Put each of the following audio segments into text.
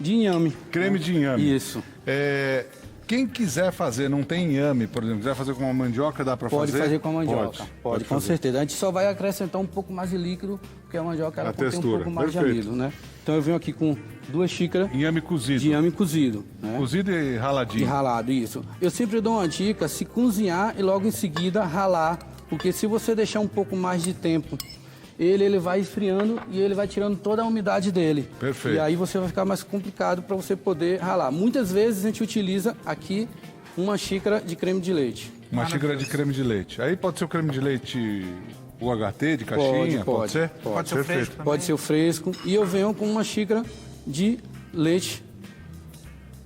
de inhame. Creme de inhame. Isso. Quem quiser fazer, não tem inhame, por exemplo, quiser fazer com uma mandioca, dá para fazer? Pode fazer com a mandioca. Pode com fazer. certeza. A gente só vai acrescentar um pouco mais de líquido, porque a mandioca ela contém um pouco mais Perfeito. de amido, né? Então eu venho aqui com 2 xícaras Inhame cozido. de inhame cozido. Né? Cozido e raladinho. E ralado, isso. Eu sempre dou uma dica, se cozinhar e logo em seguida ralar, porque se você deixar um pouco mais de tempo, ele vai esfriando e ele vai tirando toda a umidade dele. Perfeito. E aí você vai ficar mais complicado para você poder ralar. Muitas vezes a gente utiliza aqui uma xícara de creme de leite. Uma xícara de creme de leite. Aí pode ser o creme de leite UHT, de caixinha? Pode ser? Pode ser o fresco também. Pode ser o fresco. E eu venho com uma xícara de leite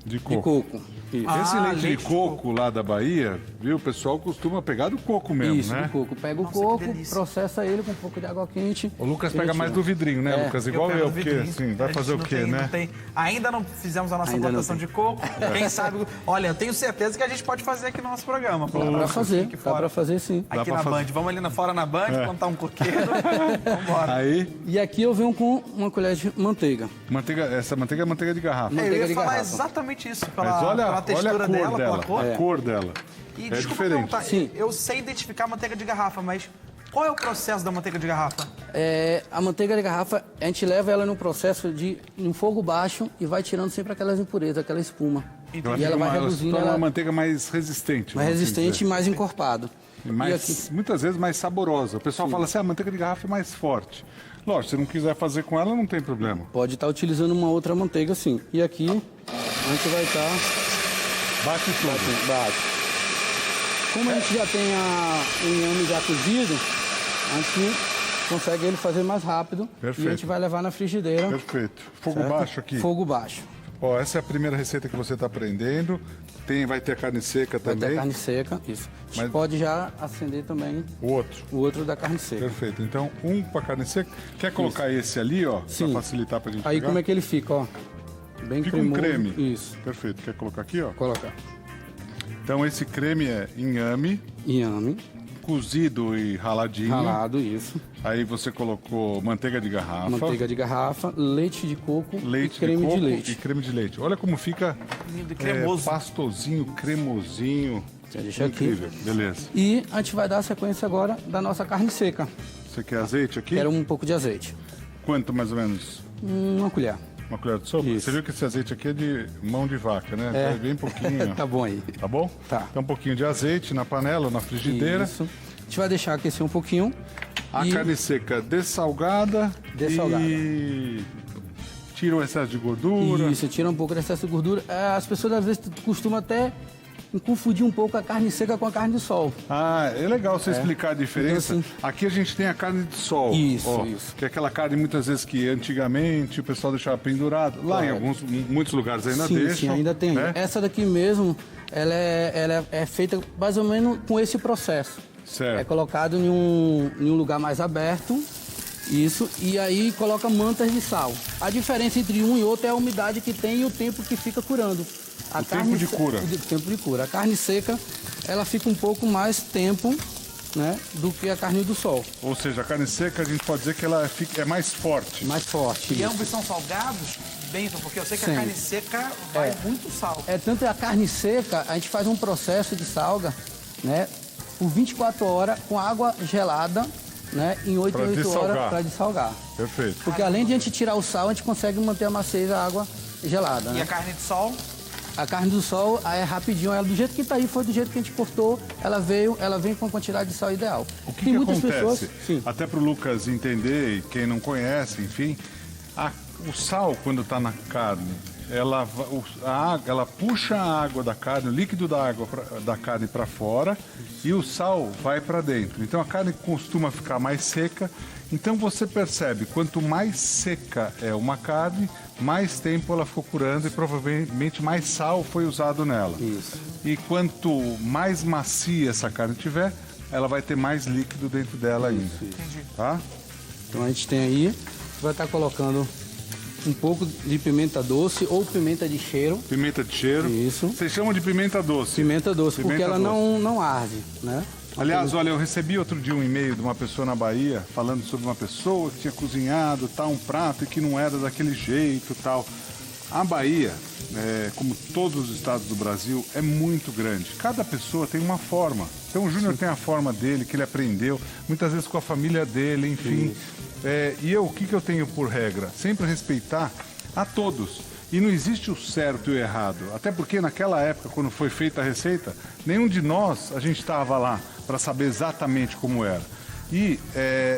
De de coco. coco. Isso. Esse leite leite de de coco lá da Bahia, viu? O pessoal costuma pegar do coco mesmo, Isso, né? do coco. Pega Nossa, o que coco, delícia. processa ele com um pouco de água quente. O Lucas ele pega mais tira. do vidrinho, né, Lucas? Igual pego eu, no porque vidrinho. assim, vai A fazer o gente quê, não tem- né? não tem- Ainda não fizemos a nossa Ainda não plantação tem. de coco. Quem sabe... Olha, eu tenho certeza que a gente pode fazer aqui no nosso programa. Dá pra fazer, dá pra fazer sim. Dá Aqui pra na fazer. Band. Vamos ali fora na Band, plantar um coqueiro. Vambora. Aí, E aqui eu venho com uma colher de manteiga. essa manteiga é manteiga de garrafa. Eu manteiga ia de falar garrafa. exatamente isso, Mas pela olha textura a cor dela, dela, pela cor. a cor dela. E É desculpa diferente. perguntar, Sim. eu sei identificar a manteiga de garrafa, mas qual é o processo da manteiga de garrafa? A manteiga de garrafa, a gente leva ela no processo de um fogo baixo e vai tirando sempre aquelas impurezas, aquela espuma. Eu acho E ela que vai ela se reduzindo, torna ela uma manteiga mais resistente. mais vamos resistente e dizer. mais encorpado. E E aqui, muitas vezes mais saborosa. O pessoal fala assim, a manteiga de garrafa é mais forte. Lógico, se não quiser fazer com ela, não tem problema. pode estar utilizando uma outra manteiga sim. E aqui a gente vai estar Bate tudo. bate. Como a gente já tem o inhame já cozido, a gente consegue ele fazer mais rápido. Perfeito. E a gente vai levar na frigideira. Perfeito. Fogo certo? baixo aqui. Fogo baixo. Ó, essa é a primeira receita que você está aprendendo. Vai ter a carne seca Vai também. ter a carne seca, isso. A gente Mas- pode já acender também O outro. o outro da carne seca. Perfeito. Então, um para carne seca. Quer colocar esse ali, ó? Sim. Para facilitar pra gente Aí pegar? como é que ele fica, ó? Bem Fica um cremoso. creme. Isso. Perfeito. Quer colocar aqui, ó? Colocar. Então, esse creme é inhame, Inhame, cozido e raladinho. ralado, isso. Aí você colocou manteiga de garrafa. Manteiga de garrafa, leite de coco Leite e creme de coco de leite. e creme de leite. Olha como fica Lindo e cremoso. pastosinho, cremosinho. Você deixa aqui. Incrível, beleza. E a gente vai dar a sequência agora da nossa carne seca. Você quer azeite aqui? Quero um pouco de azeite. Quanto mais ou menos? Uma colher. Uma colher de sopa? Isso. Você viu que esse azeite aqui é de mão de vaca, né? É bem pouquinho. Tá bom aí. Tá bom? Tá. Então um pouquinho de azeite na panela, na frigideira. Isso. A gente vai deixar aquecer um pouquinho. A E- carne seca dessalgada. Dessalgada. E tira o excesso de gordura. Isso, tira um pouco do excesso de gordura. As pessoas às vezes costumam até confundir um pouco a carne seca com a carne de sol. Ah, é legal você explicar a diferença. Então, assim- Aqui a gente tem a carne de sol. Isso, ó, isso. Que é aquela carne muitas vezes que antigamente o pessoal deixava pendurado. Lá em muitos lugares ainda sim, deixam. sim, ainda tem. né? Essa daqui mesmo, ela é feita mais ou menos com esse processo. Certo. É colocado em um lugar mais aberto, isso, e aí coloca mantas de sal. A diferença entre um e outro é a umidade que tem e o tempo que fica curando. O tempo de cura. O tempo de cura. A carne seca, ela fica um pouco mais tempo, né, do que a carne do sol. Ou seja, a carne seca a gente pode dizer que ela é mais forte. Mais forte. E isso. ambos são salgados, Bento, porque eu sei que Sim. a carne seca vai muito sal. Tanto a carne seca, a gente faz um processo de salga, né, por 24 horas com água gelada, né, em 8 Pra em 8 dessalgar. horas para dessalgar. Perfeito. Porque além de a gente tirar o sal, a gente consegue manter a maciez da água gelada, E né? a carne de sol, A carne do sol é rapidinho, ela do jeito que tá aí, foi do jeito que a gente cortou, ela vem com a quantidade de sal ideal. O que acontece? pessoas, sim, Até para o Lucas entender, e quem não conhece, enfim, o sal, quando está na carne, ela puxa a água da carne, o líquido da carne para fora e o sal vai para dentro. Então a carne costuma ficar mais seca. Então você percebe, quanto mais seca é uma carne, mais tempo ela ficou curando e provavelmente mais sal foi usado nela. Isso. E quanto mais macia essa carne tiver, ela vai ter mais líquido dentro dela ainda. entendi. Tá? Então a gente tem aí, vai estar colocando um pouco de pimenta doce ou pimenta de cheiro. Pimenta de cheiro. Isso. Vocês chamam de pimenta doce. Pimenta doce, porque Pimenta ela doce. não arde, né? Aliás, olha, eu recebi outro dia um e-mail de uma pessoa na Bahia falando sobre uma pessoa que tinha cozinhado um prato e que não era daquele jeito tal. A Bahia, como todos os estados do Brasil, é muito grande. Cada pessoa tem uma forma. Então o Júnior tem a forma dele, que ele aprendeu, muitas vezes com a família dele, enfim. E o que eu tenho por regra? Sempre respeitar a todos. E não existe o certo e o errado. Até porque naquela época, quando foi feita a receita, nenhum de nós, a gente estava lá para saber exatamente como era. E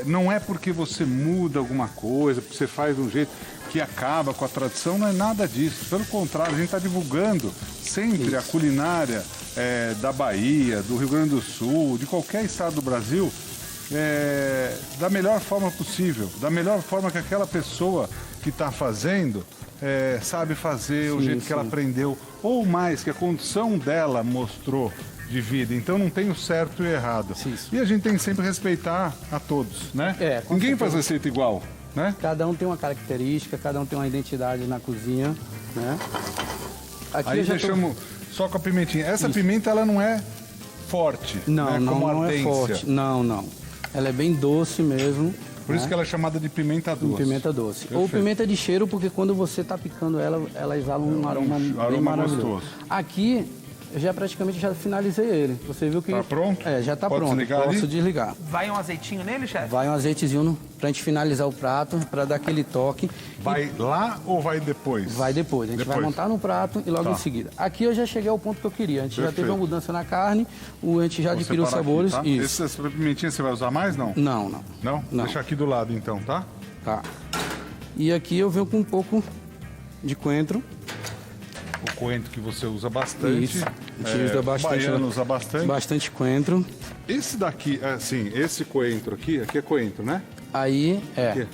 não é porque você muda alguma coisa, porque você faz de um jeito que acaba com a tradição, não é nada disso. Pelo contrário, a gente está divulgando sempre a culinária da Bahia, do Rio Grande do Sul, de qualquer estado do Brasil, da melhor forma possível, da melhor forma que aquela pessoa que está fazendo sabe fazer, o jeito que ela aprendeu, ou mais, que a condição dela mostrou de vida. Então não tem o certo e o errado. E a gente tem que sempre respeitar a todos, né? Ninguém faz receita igual, né? Cada um tem uma característica, cada um tem uma identidade na cozinha, né? Aqui aí deixamos só com a pimentinha. Essa pimenta, ela não é forte, não, né? Como não é forte. Não. Ela é bem doce mesmo. Por isso que ela é chamada de pimenta doce. Pimenta doce. Perfeito. Ou pimenta de cheiro, porque quando você está picando ela exala um aroma bem maravilhoso. Gostoso. Aqui, eu já praticamente finalizei ele. Você viu que... Tá pronto? Já tá Pode pronto. Desligar Posso ali? desligar. Vai um azeitinho nele, chefe? Vai um azeitezinho pra gente finalizar o prato, pra dar aquele toque. Vai lá ou vai depois? Vai depois. A gente vai montar no prato e logo em seguida. Aqui eu já cheguei ao ponto que eu queria. A gente já teve uma mudança na carne, a gente já adquiriu os sabores. Aqui, tá? Isso. Essa pimentinha você vai usar mais, não? Não? Não? Deixa aqui do lado, então, tá? Tá. E aqui eu venho com um pouco de coentro. O coentro que você usa bastante. Isso. A gente usa bastante. O baiano usa bastante. Bastante coentro. Esse daqui, esse coentro aqui é coentro, né? Aí Aqui.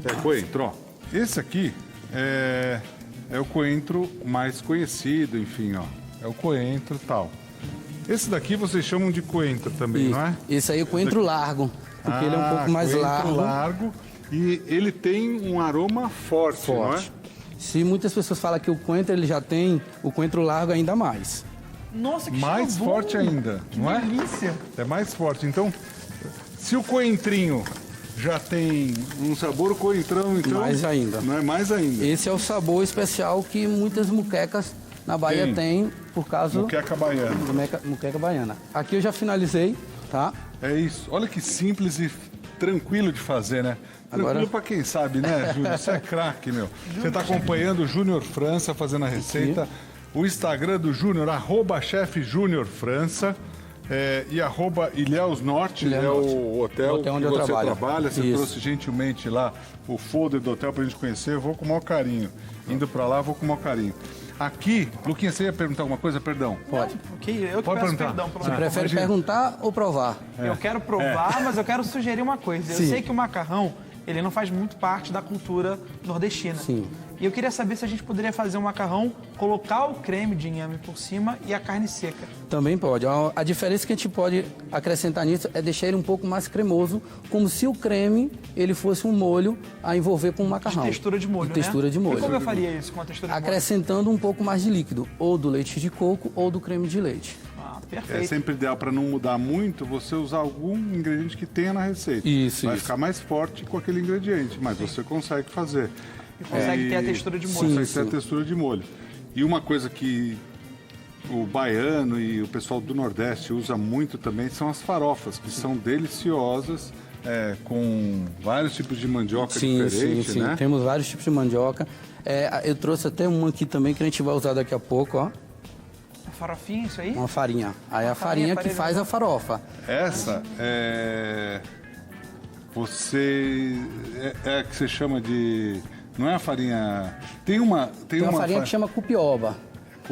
É coentro, ó. Esse aqui é o coentro mais conhecido, enfim, ó. É o coentro e tal. Esse daqui vocês chamam de coentro também, não é? Esse aí é o coentro largo, porque ele é um pouco mais largo. E ele tem um aroma forte, não é? Se muitas pessoas falam que o coentro ele já tem, o coentro largo ainda mais. Nossa, que mais cheiro forte bom. ainda, não é? Delícia. É mais forte. Então, se o coentrinho já tem um sabor, o coentrão, então... Mais ainda. Não é mais ainda. Esse é o sabor especial que muitas muquecas na Bahia têm por causa... Muqueca baiana. Muqueca baiana. Aqui eu já finalizei, tá? É isso. Olha que simples e tranquilo de fazer, né? Tranquilo Agora... pra quem sabe, né, Júnior? Você é craque, meu. Você tá acompanhando o Júnior França fazendo a receita. Aqui. O Instagram do Júnior, @chefe Júnior França. E @Ilhéus Norte, é o hotel onde que eu você trabalho. trabalha. Você trouxe gentilmente lá o folder do hotel pra gente conhecer. Eu vou com o maior carinho. Indo pra lá, vou com o maior carinho. Aqui, Luquinha, você ia perguntar alguma coisa? Perdão. Pode. Eu que Pode peço perguntar. perdão pelo Você prefere perguntar ou provar? Eu quero provar, mas eu quero sugerir uma coisa. Eu Sim. sei que o macarrão, ele não faz muito parte da cultura nordestina. Sim. E eu queria saber se a gente poderia fazer um macarrão, colocar o creme de inhame por cima e a carne seca. Também pode. A diferença que a gente pode acrescentar nisso é deixar ele um pouco mais cremoso, como se o creme ele fosse um molho a envolver com o macarrão. De textura de molho, de textura de molho. E como eu faria isso com a textura de molho? Acrescentando um pouco mais de líquido, ou do leite de coco ou do creme de leite. Ah, É perfeito. sempre ideal para não mudar muito você usar algum ingrediente que tenha na receita. Isso, Vai isso. ficar mais forte com aquele ingrediente, mas você consegue fazer. E consegue ter a textura de molho. Consegue Sim, ter a sim. textura de molho. E uma coisa que o baiano e o pessoal do Nordeste usa muito também são as farofas, que são deliciosas, com vários tipos de mandioca diferentes, né? Temos vários tipos de mandioca. Eu trouxe até uma aqui também que a gente vai usar daqui a pouco, ó. A farofinha, isso aí? Uma farinha. Aí a farinha farinha que faz a farofa. Essa você é a que você chama de, não é a farinha, tem uma farinha que chama cupioba,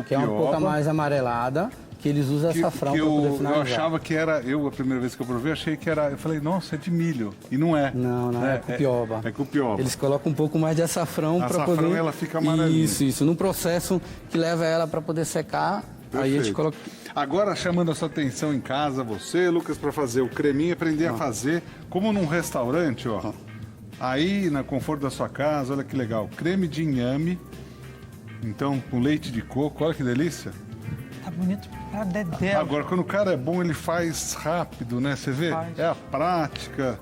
que é um pouco mais amarelada, que eles usam açafrão para poder finalizar. eu achava que era, a primeira vez que eu provei, achei que era, eu falei, nossa, é de milho, e não é. Não, é cupioba. É cupioba. Eles colocam um pouco mais de açafrão para poder... Açafrão, ela fica amarelinha. Isso. No processo que leva ela para poder secar, aí a gente coloca... Agora, chamando a sua atenção em casa, você, Lucas, para fazer o creminho, aprender a fazer, como num restaurante, ó. Aí, no conforto da sua casa, olha que legal. Creme de inhame, então, com leite de coco, olha que delícia. Tá bonito pra dedé. Agora, quando o cara é bom, ele faz rápido, né? Você vê? Faz. É a prática.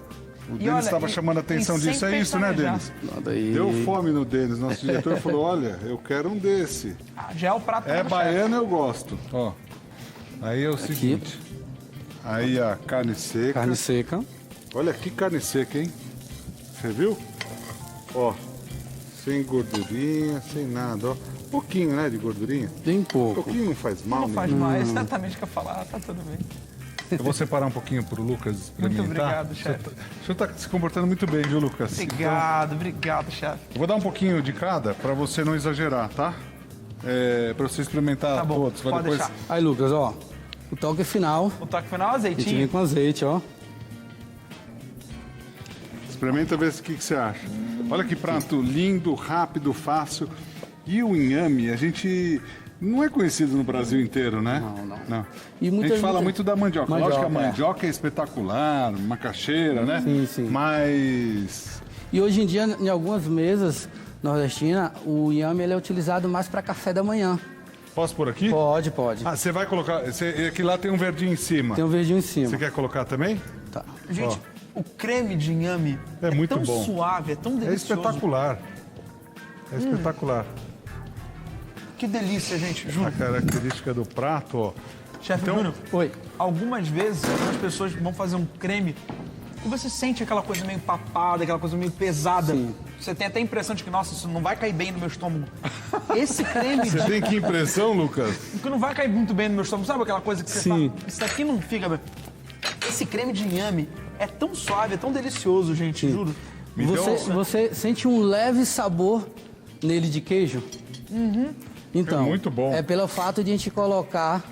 O Denis estava chamando a atenção disso. É isso, né, Denis? Nada aí. Deu fome no Denis. Nosso diretor falou, olha, eu quero um desse. Já é o prato É do baiano, eu gosto. Ó, aí é o seguinte. Aí a carne seca. Carne seca. Olha que carne seca, hein? Você viu? Ó, sem gordurinha, sem nada, ó. Pouquinho, né, de gordurinha? Bem pouco. Pouquinho não faz mal, Não faz né? mais, exatamente o que eu ia falar, tá tudo bem. Eu vou separar um pouquinho pro Lucas experimentar. Muito obrigado, chefe. O senhor tá se comportando muito bem, viu, Lucas? Obrigado, chefe. Eu vou dar um pouquinho de cada para você não exagerar, tá? Para você experimentar Tá bom, todos. pode deixar. Aí, Lucas, ó. O toque final. O toque final, A gente vem azeitinho. com azeite, ó. Experimenta ver o que você acha. Olha que prato lindo, rápido, fácil. E o inhame, a gente não é conhecido no Brasil inteiro, né? Não. E E a gente fala muito da mandioca. Lógico que a Mandioca, mandioca é espetacular, macaxeira, né? Sim. Mas E hoje em dia, em algumas mesas nordestinas, o inhame ele é utilizado mais para café da manhã. posso por aqui? Pode. Ah, você vai colocar. Aqui lá tem um verdinho em cima. Tem um verdinho em cima. Você quer colocar também? Tá. Gente, o creme de inhame É muito tão bom. suave, é tão É delicioso. espetacular. É espetacular. Que delícia, gente, A juro. característica do prato, ó. Chefe Então- Júnior, Oi. algumas vezes as pessoas vão fazer um creme e você sente aquela coisa meio papada, aquela coisa meio pesada. Sim. Você tem até a impressão de que, nossa, isso não vai cair bem no meu estômago. Esse creme Você tem que impressão, Lucas? que não vai cair muito bem no meu estômago. Sabe aquela coisa que você Sim. fala, isso aqui não fica bem. Esse creme de inhame é tão suave, é tão delicioso, gente, juro. Você sente um leve sabor nele de queijo? Então, É muito bom. É pelo fato de a gente colocar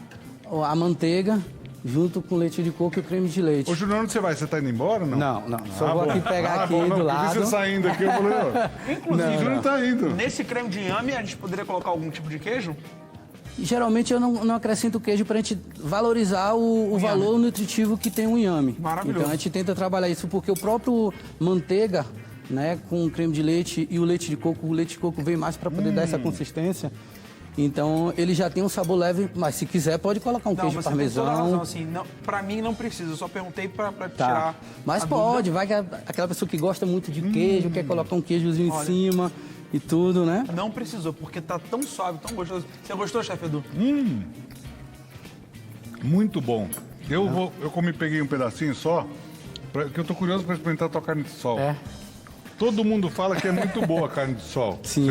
a manteiga junto com o leite de coco e o creme de leite. Ô, Júnior, onde você vai? Você tá indo embora ou não? Não. Só vou bom. aqui pegar aqui bom, não, do eu vi lado. você saindo aqui, eu falei, ó. Inclusive, O Júnior tá indo. nesse creme de inhame, a gente poderia colocar algum tipo de queijo? Geralmente eu não acrescento queijo para a gente valorizar o valor nutritivo que tem o inhame. Maravilhoso. Então a gente tenta trabalhar isso porque o próprio manteiga, né, com o creme de leite e o leite de coco vem mais para poder dar essa consistência. Então ele já tem um sabor leve, mas se quiser pode colocar um Não, queijo você tem toda a razão, parmesão. assim, não, pra mim não precisa, eu só perguntei pra Tá. tirar Mas a pode, dúvida. vai que aquela pessoa que gosta muito de queijo, quer colocar um queijozinho em cima e tudo, né? Não precisou, porque tá tão suave, tão gostoso. Você gostou, chefe Edu? Muito bom. Eu peguei um pedacinho só, porque eu tô curioso para experimentar a tua carne de sol. É. Todo mundo fala que é muito boa a carne de sol. Sim.